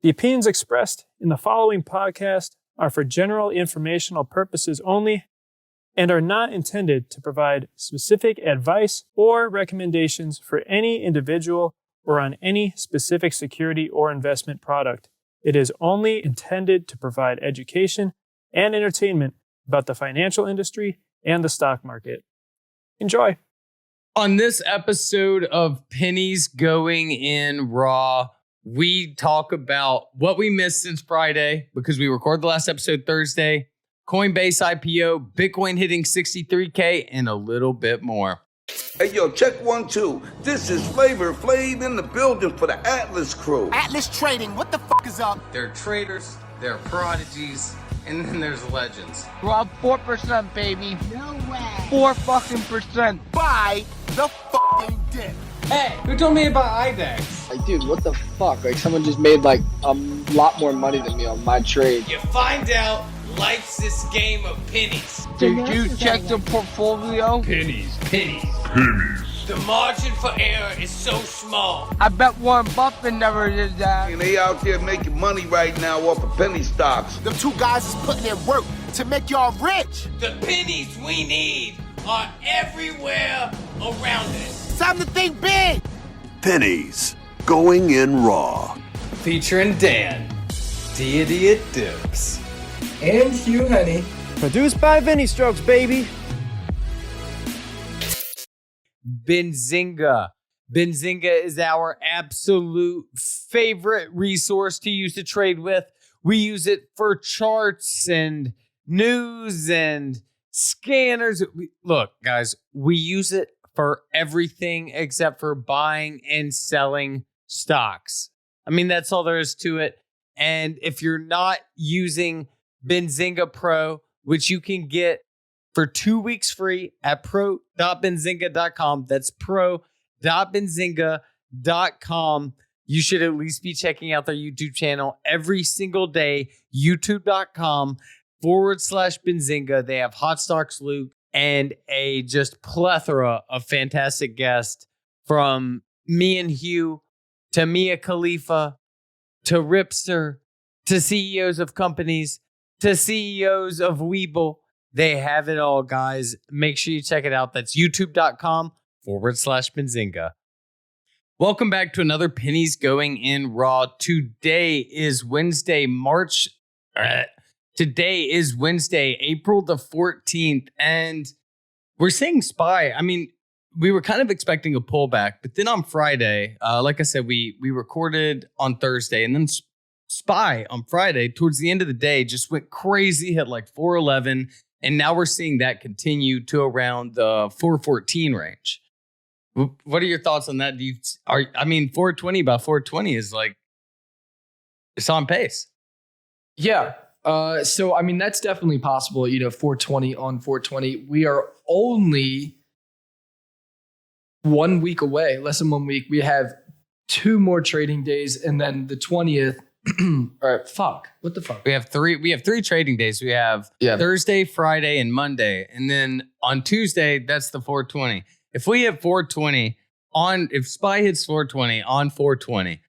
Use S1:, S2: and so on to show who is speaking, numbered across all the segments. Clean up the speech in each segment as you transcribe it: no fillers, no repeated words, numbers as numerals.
S1: The opinions expressed in the following podcast are for general informational purposes only and are not intended to provide specific advice or recommendations for any individual or on any specific security or investment product. It is only intended to provide education and entertainment about the financial industry and the stock market. Enjoy.
S2: On this episode of Pennies Going in Raw, we talk about what we missed since Friday because we recorded the last episode Thursday, Coinbase IPO, Bitcoin hitting 63K, and a little bit more.
S3: Hey, yo, check 1, 2. This is Flavor Flav in the building for the Atlas crew.
S4: Atlas Trading, what the fuck is up?
S2: There are traders, there are prodigies, and then there's legends.
S5: We're on 4%, baby.
S4: No way.
S5: 4%
S4: Buy the fucking dip.
S2: Hey, who told me about IDEX?
S5: Like, dude, what the fuck? Like, someone just made, like, a lot more money than me on my trade.
S2: You find out life's this game of pennies.
S5: Did you check the portfolio?
S2: Pennies. The margin for error is so small.
S5: I bet Warren Buffett never did that.
S3: And they out there making money right now off of penny stocks.
S4: Them two guys is putting in work to make y'all rich.
S2: The pennies we need are everywhere around us.
S4: Time to think big.
S6: Pennies Going in Raw.
S2: Featuring Dan, Deity at Dips.
S7: And Hugh Honey.
S1: Produced by Vinny Strokes, baby.
S2: Benzinga. Benzinga is our absolute favorite resource to use to trade with. We use it for charts and news and scanners. Look, guys, we use it for everything except for buying and selling stocks. I mean, that's all there is to it. And if you're not using Benzinga Pro, which you can get for 2 weeks free at pro.benzinga.com, that's pro.benzinga.com. You should at least be checking out their YouTube channel every single day, youtube.com/Benzinga. They have Hot Stocks Luke and a just plethora of fantastic guests from me and Hugh to Mia Khalifa to Ripster to CEOs of companies to CEOs of Weeble. They have it all, guys. Make sure you check it out. That's youtube.com/Benzinga. Welcome back to another Pennies Going in Raw. Today is Wednesday, April the 14th, and we're seeing SPY. I mean, we were kind of expecting a pullback, but then on Friday, like I said, we recorded on Thursday, and then SPY on Friday, towards the end of the day, just went crazy, hit like 411, and now we're seeing that continue to around the 414 range. What are your thoughts on that? 420 by 420 is like, it's on pace.
S7: Yeah. So, I mean, that's definitely possible. 420 on 420. We are only 1 week away, less than 1 week. We have 2 more trading days, and then the 20th. All right, fuck. What the fuck?
S2: We have three trading days. We have Thursday, Friday, and Monday. And then on Tuesday, that's the 420. If we hit 420 if SPY hits 420 on 420,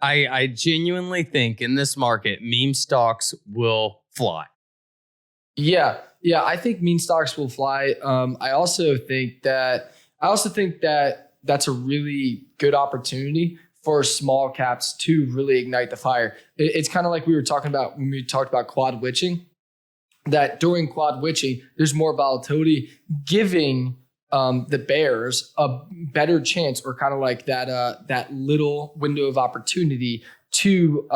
S2: I genuinely think in this market, meme stocks will fly.
S7: Yeah, I think meme stocks will fly. I also think that that's a really good opportunity for small caps to really ignite the fire. It's kind of like we were talking about when we talked about quad witching, that during quad witching, there's more volatility, giving the bears a better chance, or kind of like that little window of opportunity to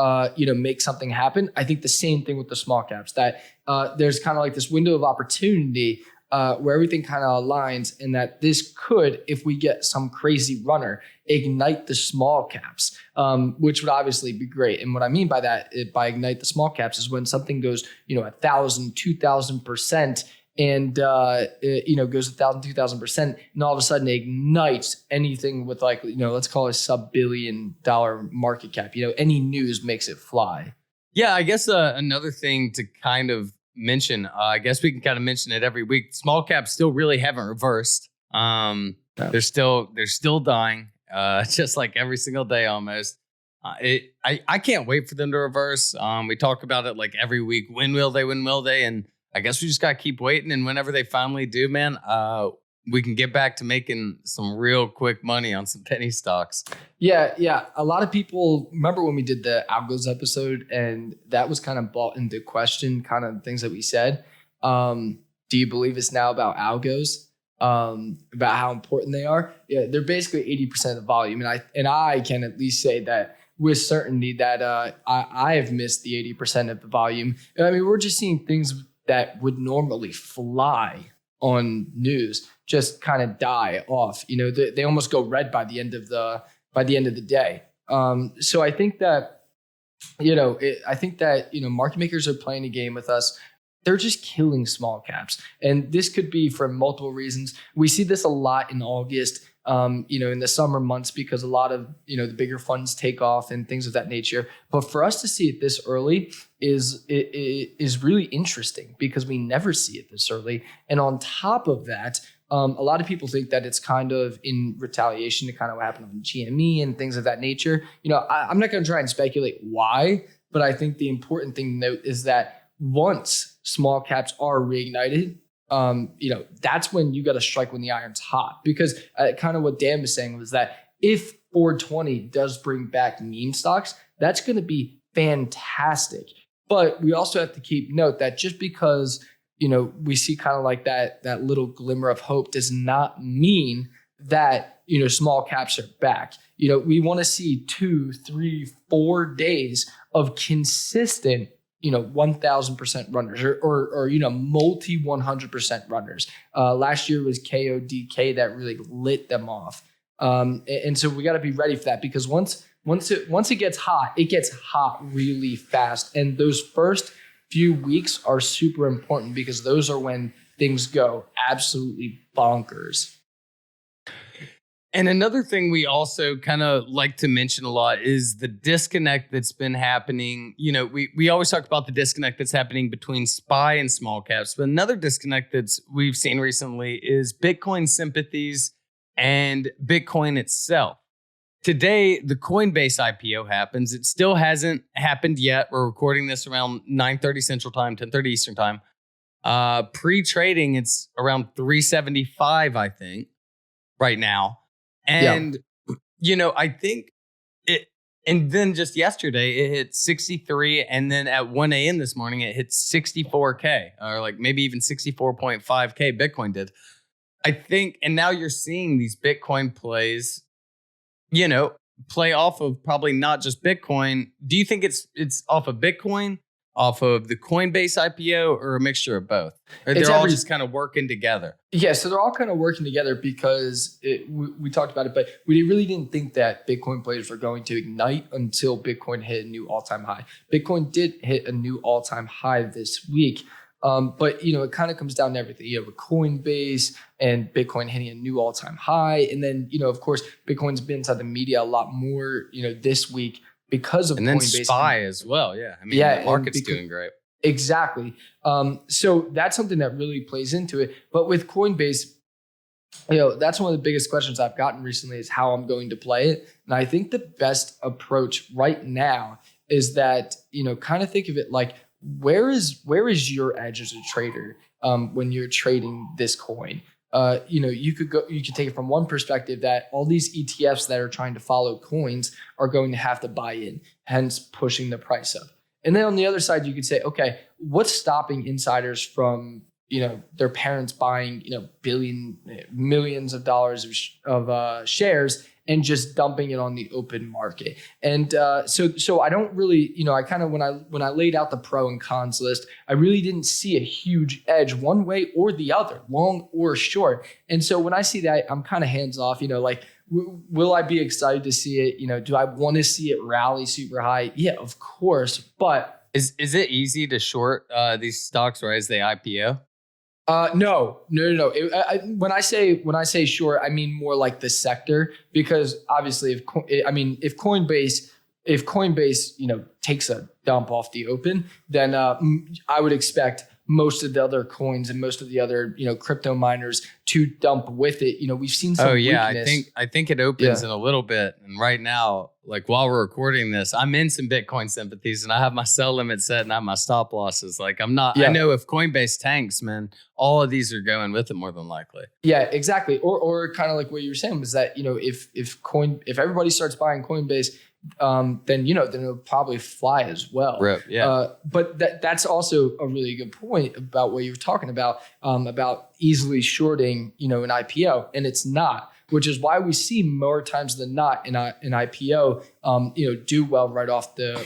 S7: make something happen. I think the same thing with the small caps, that there's kind of like this window of opportunity where everything kind of aligns, and that this could, if we get some crazy runner, ignite the small caps, which would obviously be great. And what I mean by that, by ignite the small caps, is when something goes 1,000, 2,000%, and goes 1,000, 2,000%, and all of a sudden ignites anything with let's call it a sub-billion dollar market cap. Any news makes it fly.
S2: Yeah, I guess another thing to kind of mention, I guess we can kind of mention it every week. Small caps still really haven't reversed. They're still dying, just like every single day almost. I can't wait for them to reverse. We talk about it like every week. When will they? When will they? And I guess we just got to keep waiting. And whenever they finally do, man, we can get back to making some real quick money on some penny stocks.
S7: Yeah. A lot of people remember when we did the algos episode, and that was kind of brought into question, kind of things that we said. Do you believe it's now about algos? About how important they are? Yeah, they're basically 80% of the volume, and I can at least say that with certainty that I have missed the 80% of the volume. I mean, we're just seeing things that would normally fly on news just kind of die off. You know, they almost go red by the end of the day. So I think that, market makers are playing a game with us. They're just killing small caps. And this could be for multiple reasons. We see this a lot in August, in the summer months, because a lot of, the bigger funds take off and things of that nature. But for us to see it this early is really interesting, because we never see it this early. And on top of that, a lot of people think that it's kind of in retaliation to kind of what happened on GME and things of that nature. I'm not going to try and speculate why, but I think the important thing to note is that once small caps are reignited, that's when you got to strike when the iron's hot. Because kind of what Dan was saying was that if 420 does bring back meme stocks, that's going to be fantastic. But we also have to keep note that just because, we see kind of like that little glimmer of hope does not mean that, small caps are back. We want to see 2, 3, 4 days of consistent 1,000% runners or multi 100% runners. Last year was KODK that really lit them off. And so we got to be ready for that, because once it gets hot really fast. And those first few weeks are super important, because those are when things go absolutely bonkers.
S2: And another thing we also kind of like to mention a lot is the disconnect that's been happening. We always talk about the disconnect that's happening between SPY and small caps, but another disconnect we've seen recently is Bitcoin sympathies and Bitcoin itself. Today, the Coinbase IPO happens. It still hasn't happened yet. We're recording this around 9:30 Central Time, 10:30 Eastern Time. Pre-trading, it's around 375, I think, right now. And, I think it, and then just yesterday it hit 63. And then at 1 a.m. this morning, it hit 64K, or like maybe even 64.5K Bitcoin did. I think, and now you're seeing these Bitcoin plays, play off of probably not just Bitcoin. Do you think it's off of Bitcoin, off of the Coinbase IPO, or a mixture of both? Or they're all just kind of working together?
S7: Yeah, so they're all kind of working together, because we talked about it, but we really didn't think that Bitcoin plays were going to ignite until Bitcoin hit a new all-time high. Bitcoin did hit a new all-time high this week. But, it kind of comes down to everything, with Coinbase and Bitcoin hitting a new all-time high. And then, of course, Bitcoin's been inside the media a lot more, this week because of Coinbase.
S2: And then SPY as well. Yeah. I mean, the market's doing great.
S7: Exactly. So that's something that really plays into it. But with Coinbase, that's one of the biggest questions I've gotten recently, is how I'm going to play it. And I think the best approach right now is that, kind of think of it like, where is your edge as a trader when you're trading this coin? You could take it from one perspective, that all these ETFs that are trying to follow coins are going to have to buy in, hence pushing the price up. And then on the other side, you could say, okay, what's stopping insiders from, their parents buying, millions of dollars of shares and just dumping it on the open market? And so I don't really, I kind of, when I laid out the pro and cons list, I really didn't see a huge edge one way or the other, long or short. And so when I see that, I'm kind of hands off, will I be excited to see it? Do I want to see it rally super high? Yeah, of course. But
S2: is it easy to short these stocks right as they IPO?
S7: No. When I say short, I mean more like the sector, because obviously if Coinbase, takes a dump off the open, then I would expect most of the other coins and most of the other crypto miners to dump with it. We've seen some weakness.
S2: I think it opens in a little bit, and right now like while we're recording this, I'm in some Bitcoin sympathies and I have my sell limit set and I have my stop losses. Like I know if Coinbase tanks, man, all of these are going with it more than likely.
S7: Yeah, exactly. Or kind of like what you were saying was that, if everybody starts buying Coinbase, then it'll probably fly as well.
S2: Rip, yeah.
S7: But that's also a really good point about what you were talking about easily shorting, an IPO, and it's not, which is why we see more times than not in an IPO, do well right off the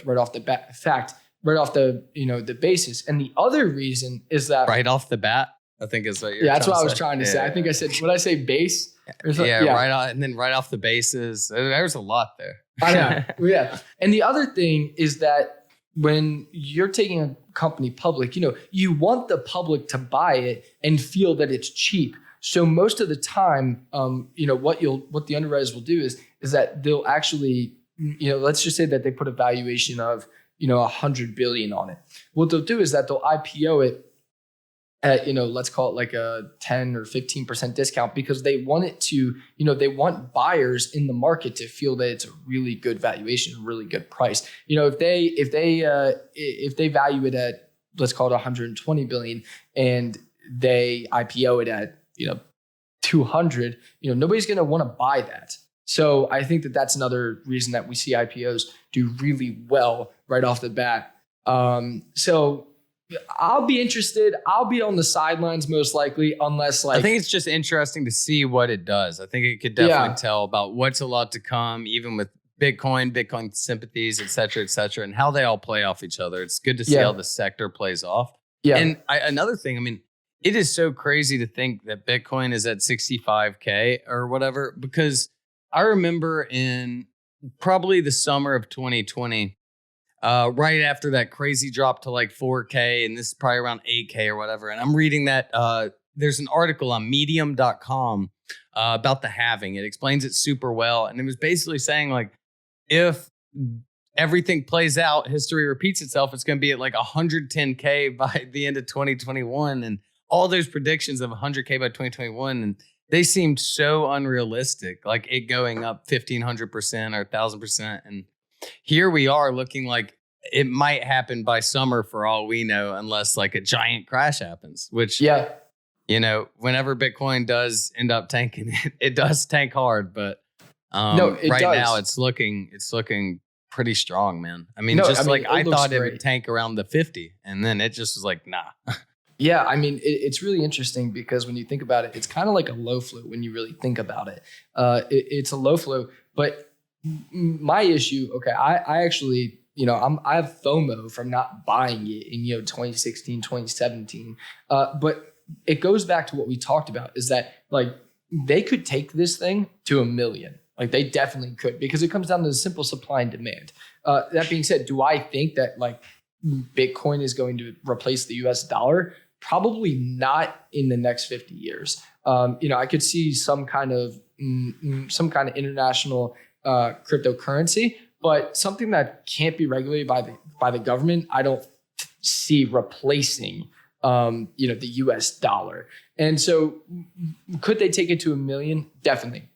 S7: basis. And the other reason is that
S2: right off the bat, I think is what you're.
S7: Yeah, that's what I was trying to say. I think I said, would I say base?
S2: Right on, and then right off the bases, there's a lot there.
S7: I know. Yeah. And the other thing is that when you're taking a company public, you want the public to buy it and feel that it's cheap. So most of the time, what the underwriters will do is that they'll actually, let's just say that they put a valuation of, 100 billion on it. What they'll do is that they'll IPO it at, let's call it like a 10 or 15% discount, because they want it to, they want buyers in the market to feel that it's a really good valuation, a really good price. If they value it at, let's call it 120 billion and they IPO it at, 200, nobody's going to want to buy that. So I think that that's another reason that we see IPOs do really well right off the bat. So I'll be interested. I'll be on the sidelines most likely, unless I
S2: think it's just interesting to see what it does. I think it could definitely tell about what's a lot to come, even with Bitcoin sympathies, et cetera, and how they all play off each other. It's good to see how the sector plays off. Yeah. And another thing, it is so crazy to think that Bitcoin is at 65K or whatever, because I remember in probably the summer of 2020, right after that crazy drop to like 4K, and this is probably around 8K or whatever. And I'm reading that there's an article on medium.com about the halving. It explains it super well. And it was basically saying, like, if everything plays out, history repeats itself, it's going to be at like 110K by the end of 2021. And all those predictions of 100K by 2021, and they seemed so unrealistic, like it going up 1,500% or 1,000%. And here we are looking like it might happen by summer for all we know, unless like a giant crash happens, which, whenever Bitcoin does end up tanking, it does tank hard. But now it's looking pretty strong, man. I thought it would tank around the 50, and then it just was like, nah.
S7: Yeah, it's really interesting because when you think about it, it's kind of like a low flow when you really think about it. It's a low flow, but my issue, I actually, I have FOMO from not buying it in, 2016, 2017. But it goes back to what we talked about, is that like they could take this thing to 1 million. Like they definitely could, because it comes down to the simple supply and demand. That being said, do I think that like Bitcoin is going to replace the US dollar? Probably not in the next 50 years. I could see some kind of international cryptocurrency, but something that can't be regulated by the government, I don't see replacing the US dollar. And so could they take it to 1 million? Definitely.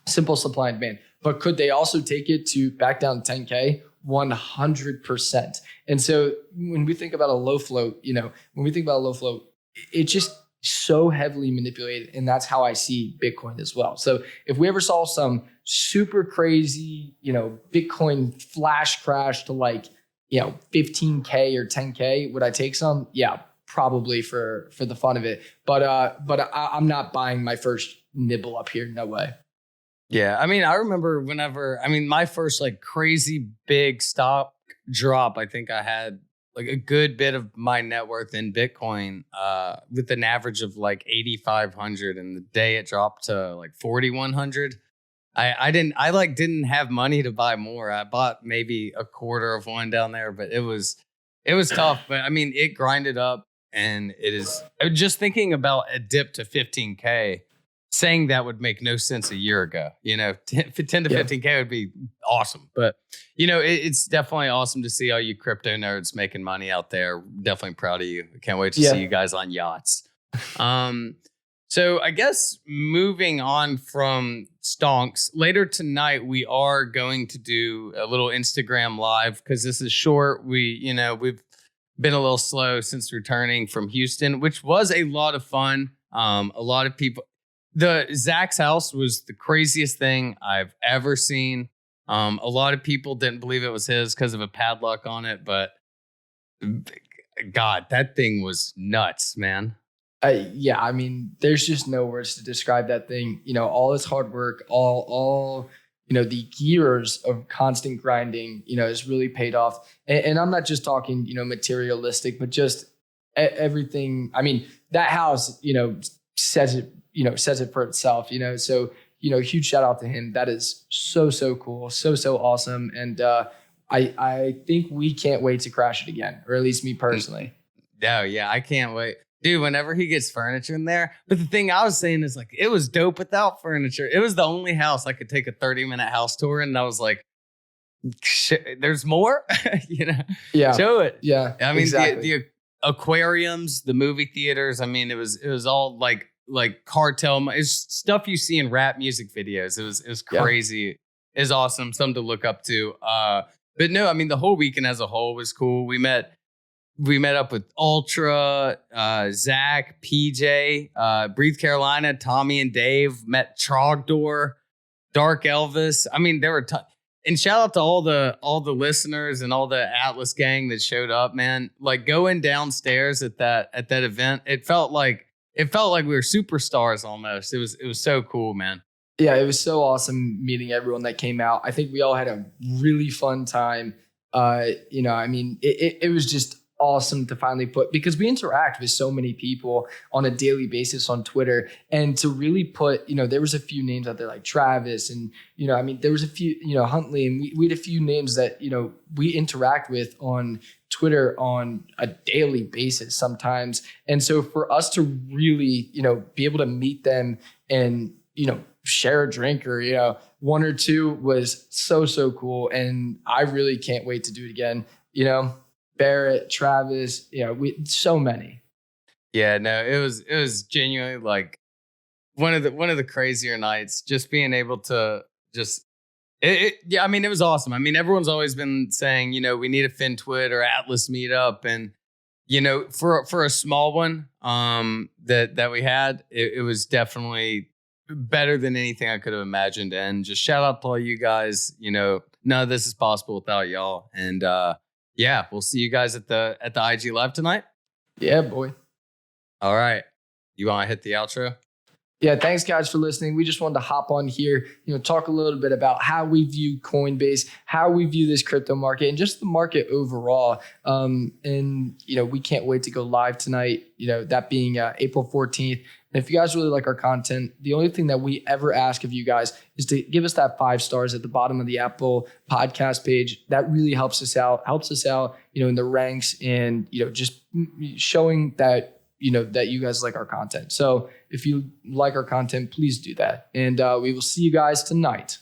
S7: Simple supply and demand. But could they also take it to back down to 10K? 100%. And so when we think about a low flow, it's just so heavily manipulated. And that's how I see Bitcoin as well. So if we ever saw some super crazy, Bitcoin flash crash to like, 15K or 10K, would I take some? Yeah, probably for the fun of it. But I'm not buying my first nibble up here. No way.
S2: Yeah, I remember my first like crazy big stock drop, I think I had like a good bit of my net worth in Bitcoin with an average of like 8,500, and the day it dropped to like 4,100, I didn't have money to buy more. I bought maybe a quarter of one down there, but it was tough. But it grinded up, and it is just thinking about a dip to 15K. Saying that would make no sense a year ago. 10 to 15K would be awesome. But, it's definitely awesome to see all you crypto nerds making money out there. Definitely proud of you. I can't wait to see you guys on yachts. So I guess moving on from stonks. Later tonight, we are going to do a little Instagram live because this is short. We've been a little slow since returning from Houston, which was a lot of fun. A lot of people. Zach's house was the craziest thing I've ever seen. A lot of people didn't believe it was his because of a padlock on it, but God, that thing was nuts, man.
S7: Yeah, I mean, there's just no words to describe that thing. All his hard work, all the years of constant grinding, has really paid off. And I'm not just talking, materialistic, but just everything. I mean, that house, says it for itself, So, huge shout out to him. That is so cool, so awesome, and I think we can't wait to crash it again, or at least me personally.
S2: Oh yeah, I can't wait. Dude, whenever he gets furniture in there. But the thing I was saying is like, it was dope without furniture. It was the only house I could take a 30-minute house tour in. And I was like, shit, there's more?
S7: Yeah.
S2: Show it.
S7: Yeah.
S2: I mean,
S7: exactly.
S2: the aquariums, the movie theaters. I mean, it was all like cartel. It's stuff you see in rap music videos. It was crazy. It was awesome. Something to look up to. But no, I mean, the whole weekend as a whole was cool. We met up with Ultra, Zach, PJ, Breathe Carolina, Tommy and Dave, met Trogdor, Dark Elvis. I mean, there were and shout out to all the listeners and all the Atlas gang that showed up, man. Like going downstairs at that event, it felt like we were superstars almost. It was so cool, man.
S7: Yeah, it was so awesome meeting everyone that came out. I think we all had a really fun time. I mean, it was just awesome to finally because we interact with so many people on a daily basis on Twitter, and to really put, there was a few names out there like Travis, and I mean, there was a few, Huntley, and we had a few names that we interact with on Twitter on a daily basis sometimes. And so for us to really be able to meet them and share a drink or one or two was so cool, and I really can't wait to do it again. Barrett, Travis, so many.
S2: Yeah, no, it was genuinely like one of the crazier nights. Just being able to yeah, I mean, it was awesome. I mean, everyone's always been saying, we need a FinTwit or Atlas meetup, and for a small one that we had, it was definitely better than anything I could have imagined. And just shout out to all you guys. None of this is possible without y'all. And yeah, we'll see you guys at the IG Live tonight.
S7: Yeah, boy.
S2: All right. You want to hit the outro?
S7: Yeah, thanks guys for listening. We just wanted to hop on here, talk a little bit about how we view Coinbase, how we view this crypto market, and just the market overall. And we can't wait to go live tonight, that being April 14th. And if you guys really like our content, the only thing that we ever ask of you guys is to give us that 5 stars at the bottom of the Apple podcast page. That really helps us out, in the ranks, and, just showing that, that you guys like our content. So if you like our content, please do that. And we will see you guys tonight.